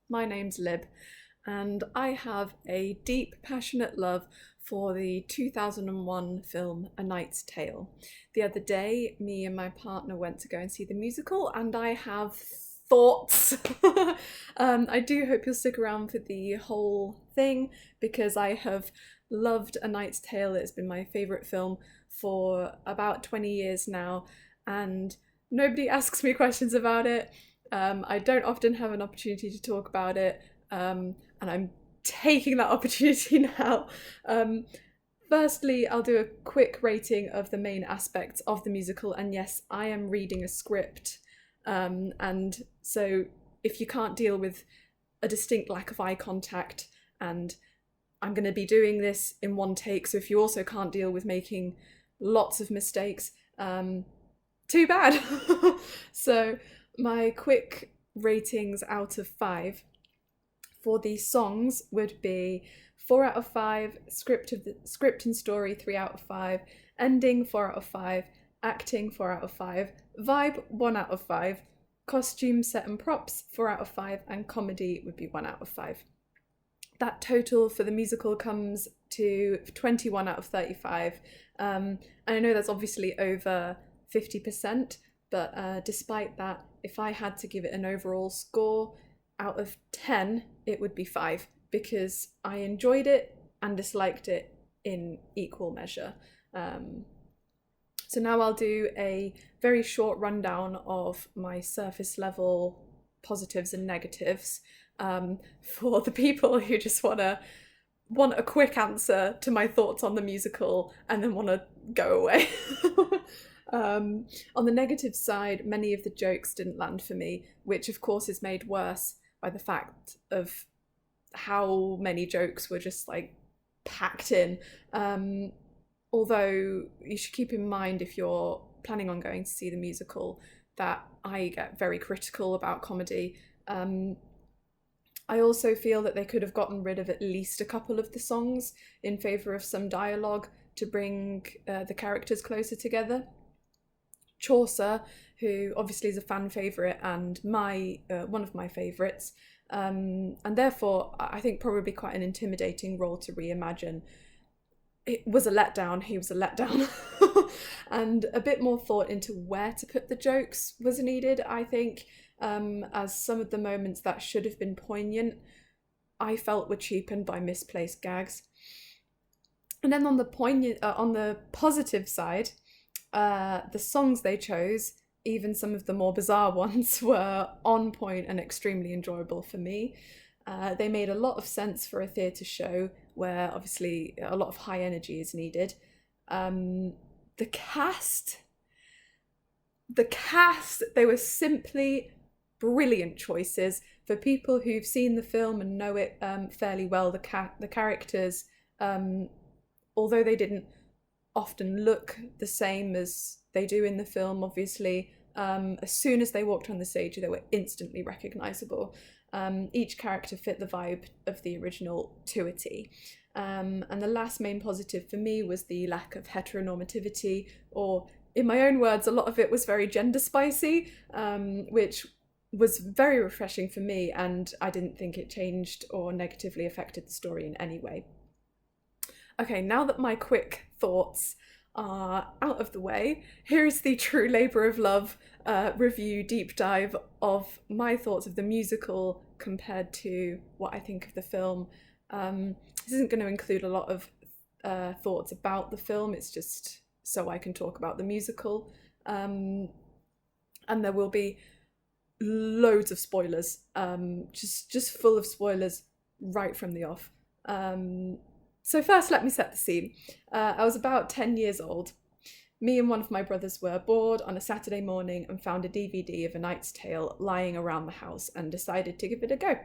My name's Lib, and I have a deep, passionate love for the 2001 film A Knight's Tale. The other day, me and my partner went to go and see the musical, and I have thoughts. I do hope you'll stick around for the whole thing because I have loved A Knight's Tale. It's been my favourite film for about 20 years now, and nobody asks me questions about it. I don't often have an opportunity to talk about it, and I'm taking that opportunity now. Firstly, I'll do a quick rating of the main aspects of the musical, and yes, I am reading a script, and so if you can't deal with a distinct lack of eye contact, and I'm going to be doing this in one take, so if you also can't deal with making lots of mistakes, too bad. So my quick ratings out of 5 for the songs would be 4 out of 5, script and story 3 out of 5, ending 4 out of 5, acting 4 out of 5, vibe 1 out of 5, costume, set and props 4 out of 5, and comedy would be 1 out of 5. That total for the musical comes to 21 out of 35. And I know that's obviously over 50%, but despite that, if I had to give it an overall score out of 10, it would be 5 because I enjoyed it and disliked it in equal measure. So now I'll do a very short rundown of my surface level positives and negatives for the people who just want a quick answer to my thoughts on the musical and then want to go away. On the negative side, many of the jokes didn't land for me, which of course is made worse by the fact of how many jokes were just like packed in. Although you should keep in mind if you're planning on going to see the musical that I get very critical about comedy. I also feel that they could have gotten rid of at least a couple of the songs in favour of some dialogue to bring the characters closer together. Chaucer, who obviously is a fan favourite and one of my favourites, and therefore I think probably quite an intimidating role to reimagine. It was a letdown, he was a letdown. And a bit more thought into where to put the jokes was needed, I think, as some of the moments that should have been poignant, I felt were cheapened by misplaced gags. And then on the positive side, the songs they chose, even some of the more bizarre ones, were on point and extremely enjoyable for me. They made a lot of sense for a theatre show where obviously a lot of high energy is needed. The cast, they were simply brilliant choices for people who've seen the film and know it fairly well. The characters, although they didn't often look the same as they do in the film, obviously, as soon as they walked on the stage, they were instantly recognisable. Each character fit the vibe of the original to a T. And the last main positive for me was the lack of heteronormativity, or in my own words, a lot of it was very gender spicy, which was very refreshing for me, and I didn't think it changed or negatively affected the story in any way. Okay, now that my quick thoughts are out of the way, here's the true labour of love review deep dive of my thoughts of the musical compared to what I think of the film. This isn't going to include a lot of thoughts about the film, it's just so I can talk about the musical. And there will be loads of spoilers, just full of spoilers right from the off. So first, let me set the scene. I was about 10 years old. Me and one of my brothers were bored on a Saturday morning and found a DVD of A Knight's Tale lying around the house and decided to give it a go.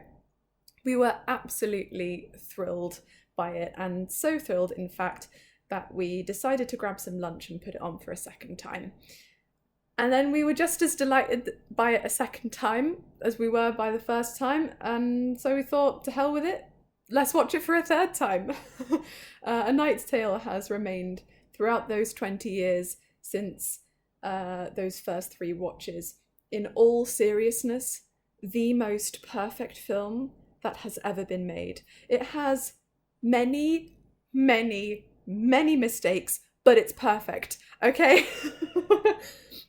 We were absolutely thrilled by it, and so thrilled, in fact, that we decided to grab some lunch and put it on for a second time. And then we were just as delighted by it a second time as we were by the first time, and so we thought, to hell with it, let's watch it for a third time. A Knight's Tale has remained throughout those 20 years since those first 3 watches, in all seriousness, the most perfect film that has ever been made. It has many, many, many mistakes, but it's perfect, okay?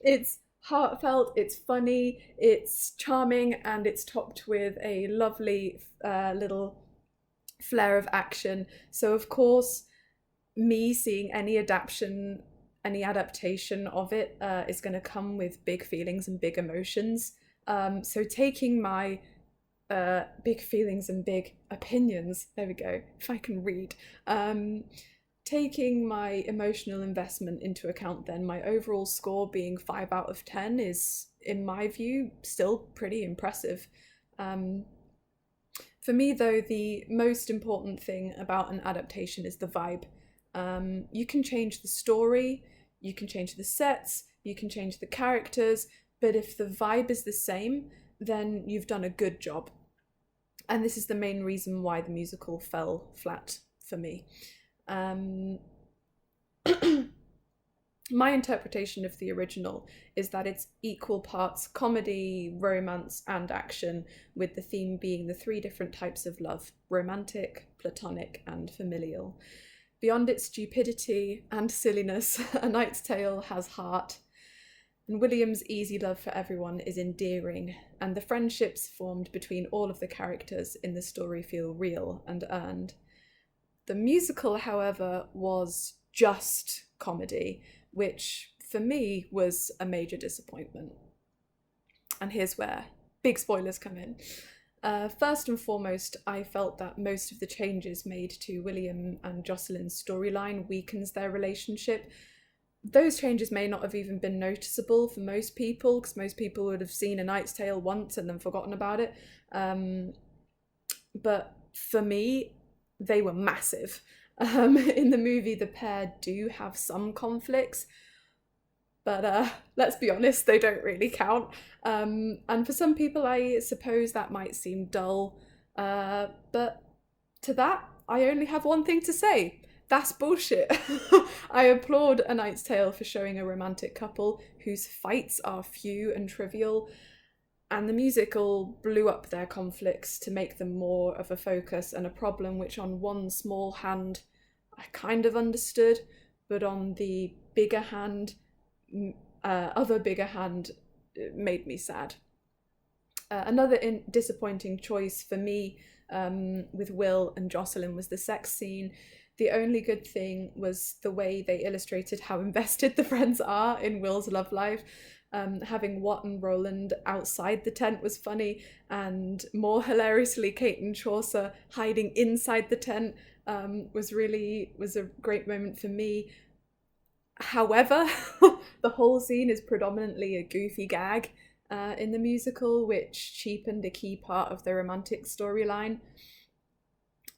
It's heartfelt, it's funny, it's charming, and it's topped with a lovely little flair of action. So, of course, me seeing any adaptation of it is going to come with big feelings and big emotions. So taking my big feelings and big opinions, there we go, if I can read, taking my emotional investment into account, then my overall score being 5 out of 10 is, in my view, still pretty impressive. For me, though, the most important thing about an adaptation is the vibe. You can change the story, you can change the sets, you can change the characters, but if the vibe is the same, then you've done a good job. And this is the main reason why the musical fell flat for me. My interpretation of the original is that it's equal parts comedy, romance, and action, with the theme being the 3 different types of love: romantic, platonic, and familial. Beyond its stupidity and silliness, A Knight's Tale has heart, and William's easy love for everyone is endearing, and the friendships formed between all of the characters in the story feel real and earned. The musical, however, was just comedy, which for me was a major disappointment. And here's where big spoilers come in. First and foremost, I felt that most of the changes made to William and Jocelyn's storyline weakens their relationship. Those changes may not have even been noticeable for most people, because most people would have seen A Knight's Tale once and then forgotten about it. But for me, they were massive. In the movie, the pair do have some conflicts, but let's be honest, they don't really count. And for some people, I suppose that might seem dull, but to that, I only have one thing to say. That's bullshit. I applaud A Knight's Tale for showing a romantic couple whose fights are few and trivial, and the musical blew up their conflicts to make them more of a focus and a problem which on one small hand I kind of understood, but on the bigger hand, other bigger hand, it made me sad. Another disappointing choice for me with Will and Jocelyn was the sex scene. The only good thing was the way they illustrated how invested the friends are in Will's love life. Having Watt and Roland outside the tent was funny, and more hilariously, Kate and Chaucer hiding inside the tent was a great moment for me. However, the whole scene is predominantly a goofy gag in the musical, which cheapened a key part of the romantic storyline.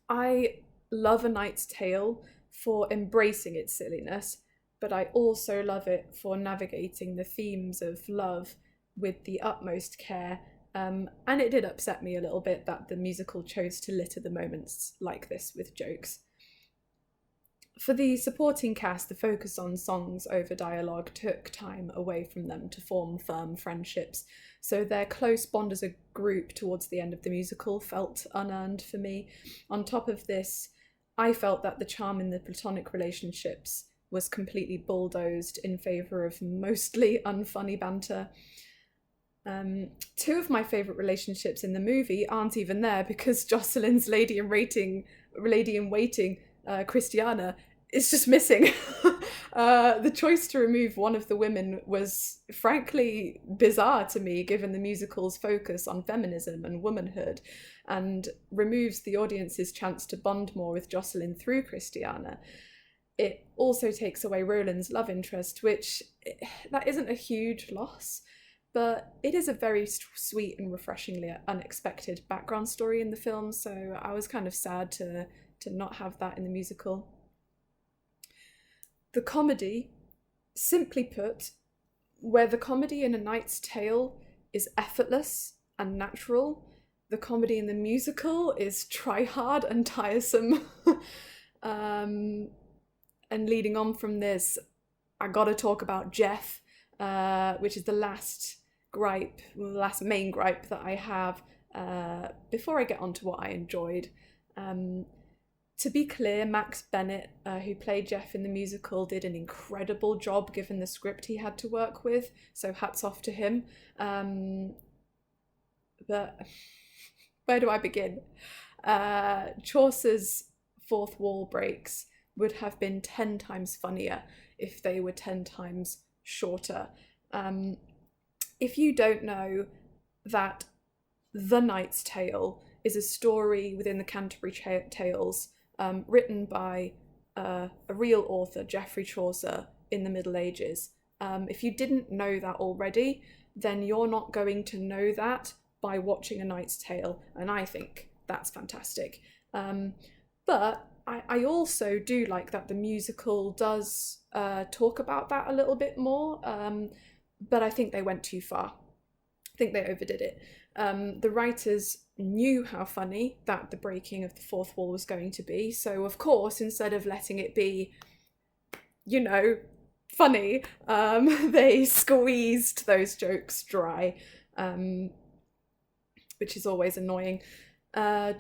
I love A Knight's Tale for embracing its silliness, but I also love it for navigating the themes of love with the utmost care. And it did upset me a little bit that the musical chose to litter the moments like this with jokes. For the supporting cast, the focus on songs over dialogue took time away from them to form firm friendships, so their close bond as a group towards the end of the musical felt unearned for me. On top of this, I felt that the charm in the platonic relationships was completely bulldozed in favour of mostly unfunny banter. 2 of my favourite relationships in the movie aren't even there, because Jocelyn's lady in waiting, Christiana, is just missing. The choice to remove one of the women was frankly bizarre to me, given the musical's focus on feminism and womanhood, and removes the audience's chance to bond more with Jocelyn through Christiana. It also takes away Roland's love interest, which that isn't a huge loss, but it is a very sweet and refreshingly unexpected background story in the film, so I was kind of sad to not have that in the musical. The comedy, simply put, where the comedy in A Knight's Tale is effortless and natural, the comedy in the musical is try-hard and tiresome. And leading on from this, I gotta talk about Jeff, which is the last last main gripe that I have before I get on to what I enjoyed. To be clear, Max Bennett, who played Jeff in the musical, did an incredible job given the script he had to work with, so hats off to him. But where do I begin? Chaucer's fourth wall breaks would have been 10 times funnier if they were 10 times shorter. If you don't know that The Knight's Tale is a story within the Canterbury Tales, written by a real author, Geoffrey Chaucer, in the Middle Ages. If you didn't know that already, then you're not going to know that by watching A Knight's Tale, and I think that's fantastic. But I also do like that the musical does talk about that a little bit more, but I think they went too far. I think they overdid it. The writers knew how funny that the breaking of the fourth wall was going to be, so of course, instead of letting it be, you know, funny, they squeezed those jokes dry, which is always annoying.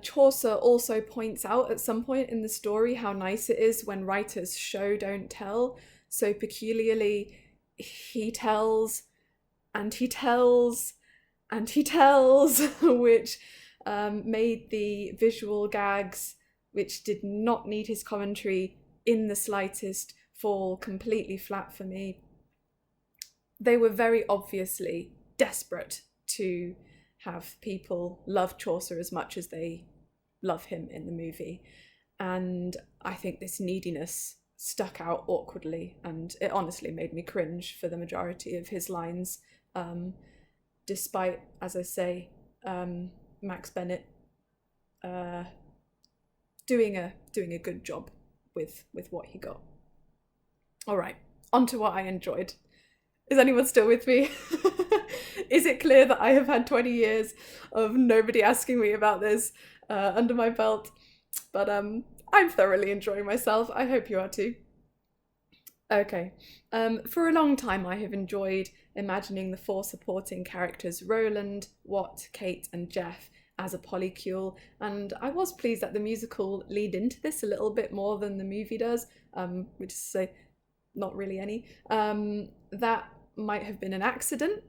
Chaucer also points out at some point in the story how nice it is when writers show don't tell. So peculiarly, he tells and he tells and he tells, which made the visual gags, which did not need his commentary in the slightest, fall completely flat for me. They were very obviously desperate to have people love Chaucer as much as they love him in the movie. And I think this neediness stuck out awkwardly, and it honestly made me cringe for the majority of his lines, despite, as I say, Max Bennett doing a good job with what he got. All right, on to what I enjoyed. Is anyone still with me? Is it clear that I have had 20 years of nobody asking me about this under my belt? But I'm thoroughly enjoying myself. I hope you are too. Okay. For a long time I have enjoyed imagining the four supporting characters, Roland, Watt, Kate and Jeff, as a polycule, and I was pleased that the musical leaned into this a little bit more than the movie does, which is to say, not really any. That might have been an accident.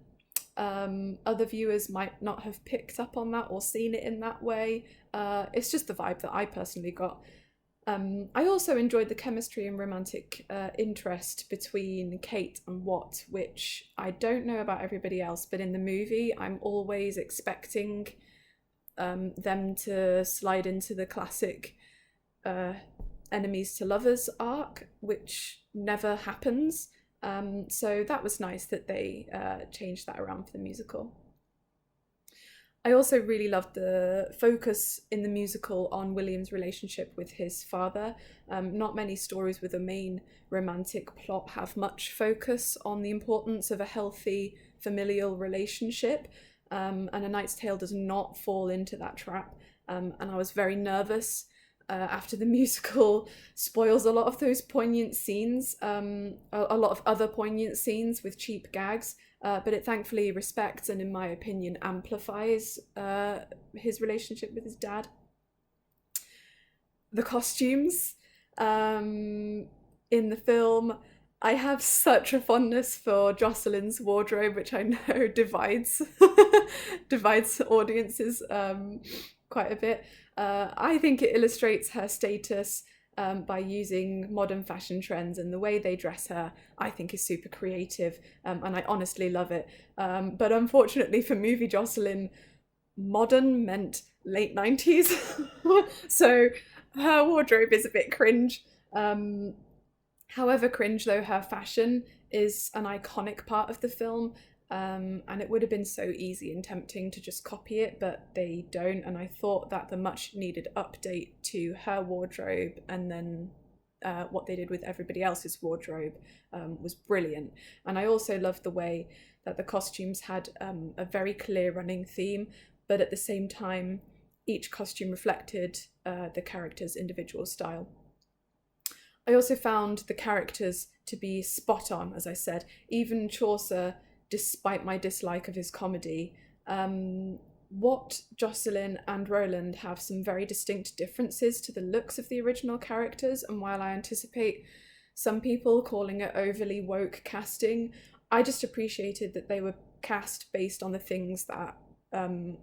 Other viewers might not have picked up on that or seen it in that way. It's just the vibe that I personally got. I also enjoyed the chemistry and romantic interest between Kate and Watt, which I don't know about everybody else, but in the movie I'm always expecting them to slide into the classic enemies to lovers arc, which never happens. So that was nice that they changed that around for the musical. I also really loved the focus in the musical on William's relationship with his father. Not many stories with a main romantic plot have much focus on the importance of a healthy familial relationship, and A Knight's Tale does not fall into that trap. And I was very nervous after the musical spoils a lot of those poignant scenes, a lot of other poignant scenes with cheap gags, but it thankfully respects and, in my opinion, amplifies his relationship with his dad. The costumes in the film, I have such a fondness for Jocelyn's wardrobe, which I know divides audiences quite a bit. I think it illustrates her status by using modern fashion trends, and the way they dress her I think is super creative, and I honestly love it. But unfortunately for movie Jocelyn, modern meant late 90s. So her wardrobe is a bit cringe. However cringe though her fashion is an iconic part of the film, and it would have been so easy and tempting to just copy it, but they don't, and I thought that the much needed update to her wardrobe and then what they did with everybody else's wardrobe was brilliant. And I also loved the way that the costumes had a very clear running theme, but at the same time each costume reflected the character's individual style. I also found the characters to be spot on, as I said. Even Chaucer despite my dislike of his comedy. What Jocelyn and Roland have some very distinct differences to the looks of the original characters, and while I anticipate some people calling it overly woke casting, I just appreciated that they were cast based on the things that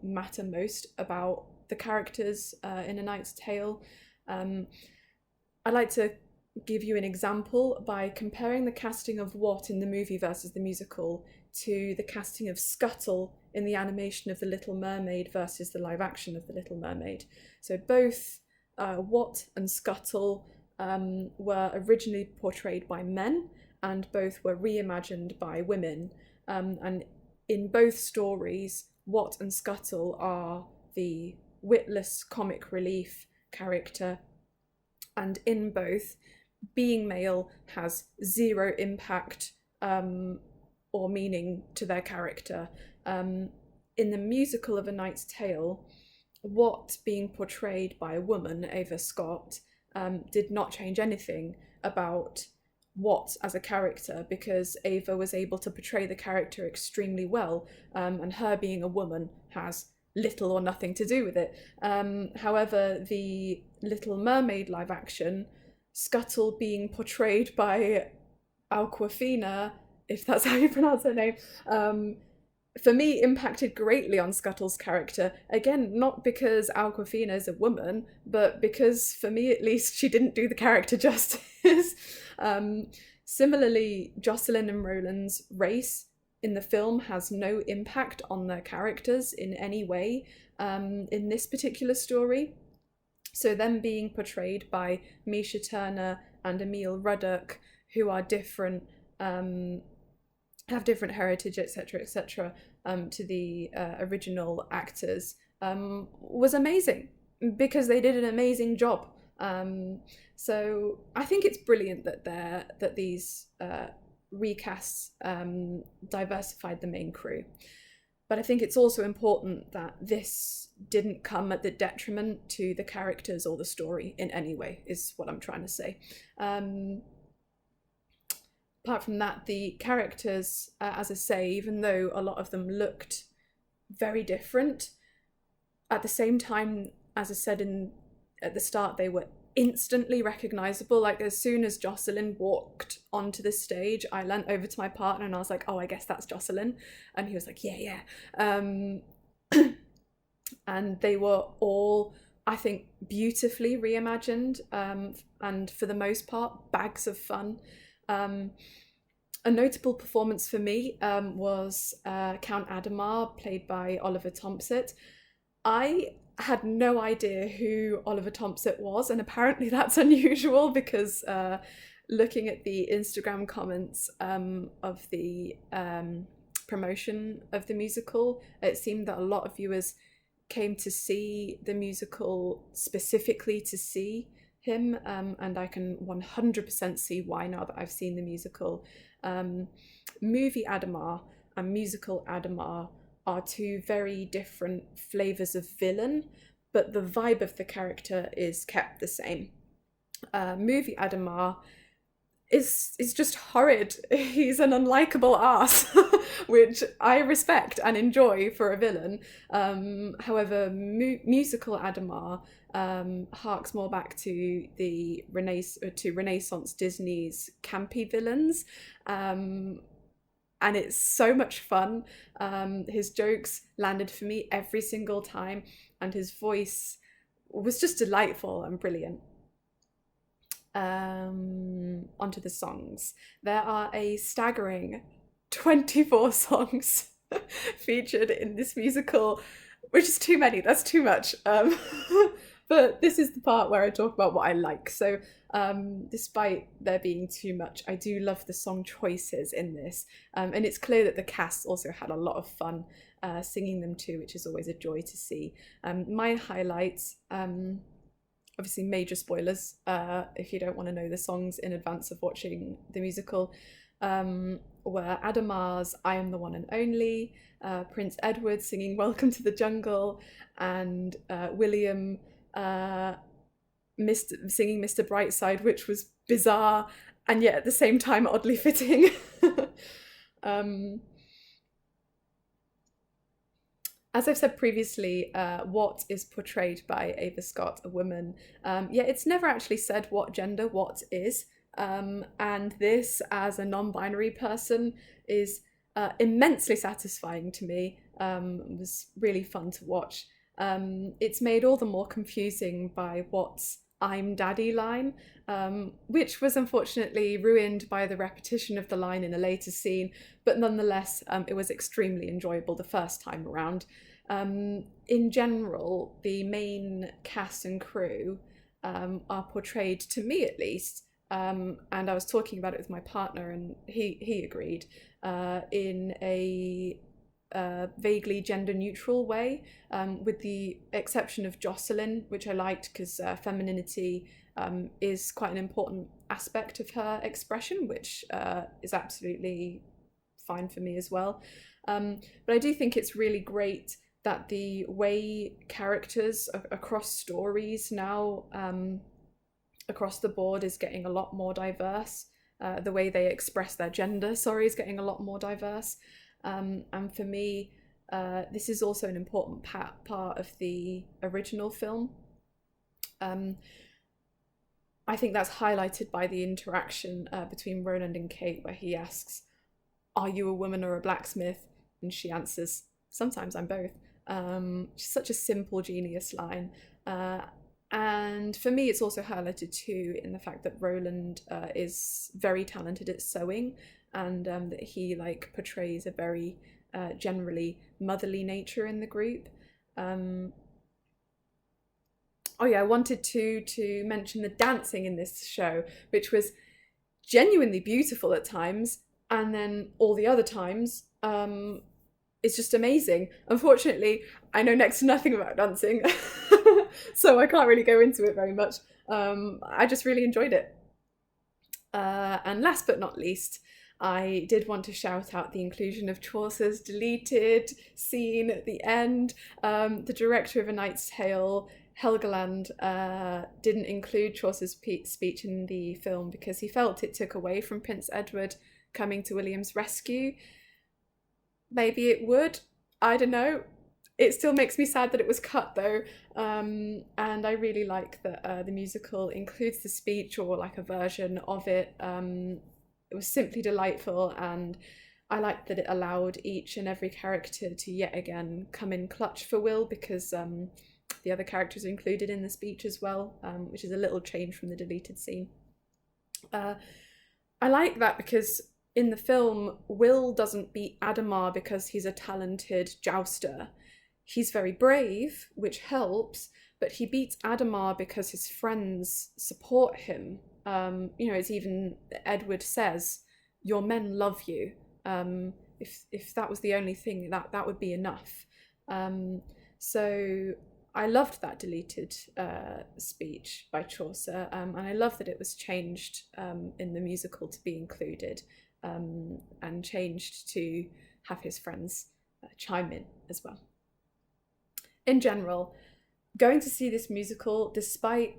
matter most about the characters in A Knight's Tale. I'd like to give you an example by comparing the casting of Watt in the movie versus the musical to the casting of Scuttle in the animation of The Little Mermaid versus the live action of The Little Mermaid. So both Watt and Scuttle were originally portrayed by men, and both were reimagined by women. And in both stories, Watt and Scuttle are the witless comic relief character, and in both, being male has zero impact or meaning to their character. In the musical of A Knight's Tale, Watt being portrayed by a woman, Ava Scott, did not change anything about Watt as a character, because Ava was able to portray the character extremely well, and her being a woman has little or nothing to do with it. However, the Little Mermaid live action, Scuttle being portrayed by Awkwafina, if that's how you pronounce her name, for me impacted greatly on Scuttle's character. Again, not because Awkwafina is a woman, but because, for me at least, she didn't do the character justice. Similarly, Jocelyn and Roland's race in the film has no impact on their characters in any way in this particular story. So them being portrayed by Misha Turner and Emil Ruddock, who are different, have different heritage, etc., to the original actors, was amazing, because they did an amazing job. So I think it's brilliant that these recasts diversified the main crew. But I think it's also important that this didn't come at the detriment to the characters or the story in any way, is what I'm trying to say. Apart from that, the characters, as I say, even though a lot of them looked very different, at the same time, as I said at the start, they were instantly recognizable. Like, as soon as Jocelyn walked onto the stage, I leant over to my partner and I was like, oh, I guess that's Jocelyn. And he was like, yeah. And they were all, I think, beautifully reimagined, and for the most part, bags of fun. A notable performance for me was Count Adamar, played by Oliver Thompson. I had no idea who Oliver Thompson was, and apparently that's unusual, because looking at the Instagram comments of the promotion of the musical, it seemed that a lot of viewers came to see the musical specifically to see him, and I can 100% see why now that I've seen the musical. Movie Adamar and musical Adamar are two very different flavours of villain, but the vibe of the character is kept the same. Movie Adamar is just horrid. He's an unlikable arse, which I respect and enjoy for a villain. However, musical Adamar harks more back to the Renaissance Disney's campy villains. And it's so much fun. His jokes landed for me every single time, and his voice was just delightful and brilliant. Onto the songs. There are a staggering 24 songs featured in this musical, which is too many, that's too much. But this is the part where I talk about what I like. So despite there being too much, I do love the song choices in this. And it's clear that the cast also had a lot of fun singing them too, which is always a joy to see. My highlights, obviously major spoilers if you don't want to know the songs in advance of watching the musical, were Adamar's I Am the One and Only, Prince Edward singing Welcome to the Jungle, and William singing Mr. Brightside, which was bizarre and yet at the same time oddly fitting. As I've said previously, what is portrayed by Ava Scott, a woman, yeah, it's never actually said what gender what is. And this, as a non-binary person, is immensely satisfying to me. It was really fun to watch. It's made all the more confusing by what's "I'm daddy" line, which was unfortunately ruined by the repetition of the line in a later scene, but nonetheless, it was extremely enjoyable the first time around. In general, the main cast and crew are portrayed, to me at least, and I was talking about it with my partner, and he agreed, in a vaguely gender neutral way, with the exception of Jocelyn, which I liked because femininity is quite an important aspect of her expression, which is absolutely fine for me as well. But I do think it's really great that the way characters across stories now, across the board, is getting a lot more diverse. The way they express their gender, sorry, is getting a lot more diverse. And for me, this is also an important part of the original film. I think that's highlighted by the interaction between Roland and Kate, where he asks, "Are you a woman or a blacksmith?" And she answers, "Sometimes I'm both." Such a simple, genius line. And for me, it's also highlighted too in the fact that Roland is very talented at sewing, and that he portrays a very generally motherly nature in the group. Oh yeah, I wanted to mention the dancing in this show, which was genuinely beautiful at times, and then all the other times, it's just amazing. Unfortunately, I know next to nothing about dancing, so I can't really go into it very much. I just really enjoyed it. And last but not least, I did want to shout out the inclusion of Chaucer's deleted scene at the end. The director of A Knight's Tale, Helgeland, didn't include Chaucer's speech in the film because he felt it took away from Prince Edward coming to William's rescue. Maybe it would, I don't know. It still makes me sad that it was cut though, and I really like that the musical includes the speech, or like a version of it. It was simply delightful, and I liked that it allowed each and every character to yet again come in clutch for Will, because the other characters are included in the speech as well, which is a little change from the deleted scene. I like that because in the film, Will doesn't beat Adamar because he's a talented jouster. He's very brave, which helps, but he beats Adamar because his friends support him. It's even Edward says, "Your men love you." If that was the only thing, that would be enough. So I loved that deleted speech by Chaucer, and I love that it was changed in the musical to be included, and changed to have his friends chime in as well. In general, going to see this musical, despite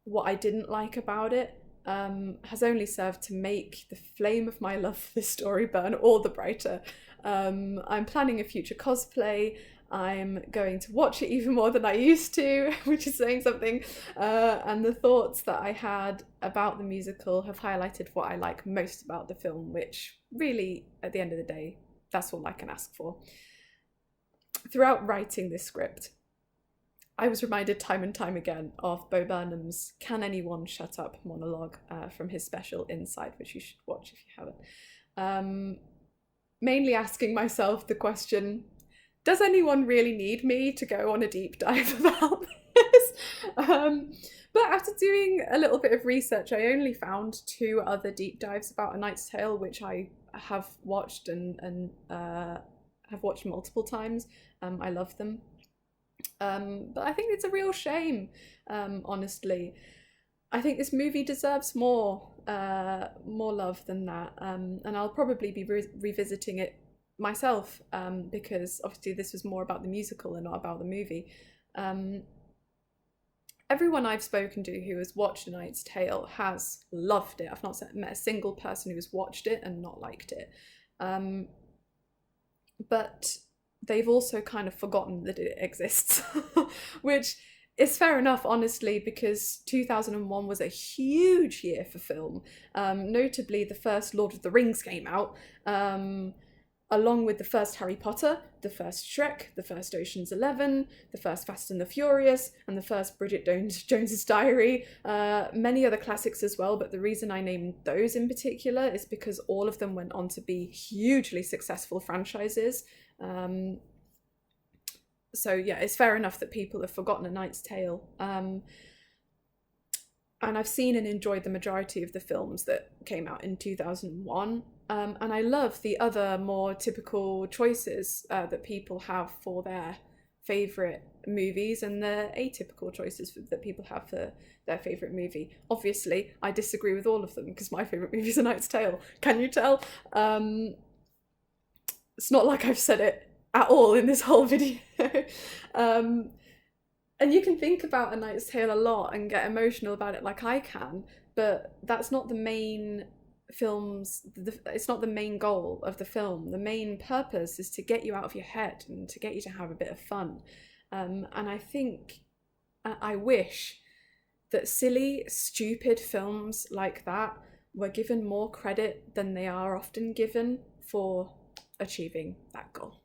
what I didn't like about it, has only served to make the flame of my love for this story burn all the brighter. I'm planning a future cosplay. I'm going to watch it even more than I used to, which is saying something. And the thoughts that I had about the musical have highlighted what I like most about the film, which really, at the end of the day, that's all I can ask for. Throughout writing this script, I was reminded time and time again of Bo Burnham's "Can Anyone Shut Up" monologue from his special Inside, which you should watch if you haven't. Mainly asking myself the question, does anyone really need me to go on a deep dive about this? But after doing a little bit of research, I only found 2 other deep dives about A Knight's Tale, which I have watched and have watched multiple times. I love them. But I think it's a real shame, honestly. I think this movie deserves more love than that, and I'll probably be revisiting it myself, because obviously this was more about the musical and not about the movie. Everyone I've spoken to who has watched A Knight's Tale has loved it. I've not met a single person who has watched it and not liked it. But they've also kind of forgotten that it exists, which is fair enough, honestly, because 2001 was a huge year for film. Notably, the first Lord of the Rings came out, along with the first Harry Potter, the first Shrek, the first Ocean's 11, the first Fast and the Furious, and the first Bridget Jones's Diary. Many other classics as well, but the reason I named those in particular is because all of them went on to be hugely successful franchises. So yeah, it's fair enough that people have forgotten A Knight's Tale. And I've seen and enjoyed the majority of the films that came out in 2001. And I love the other more typical choices that people have for their favourite movies and the atypical choices that people have for their favourite movie. Obviously, I disagree with all of them because my favourite movie is A Knight's Tale. Can you tell? It's not like I've said it at all in this whole video. And you can think about A Knight's Tale a lot and get emotional about it like I can, but that's not the main it's not the main goal of the film. The main purpose is to get you out of your head and to get you to have a bit of fun. And I wish that silly, stupid films like that were given more credit than they are often given for achieving that goal.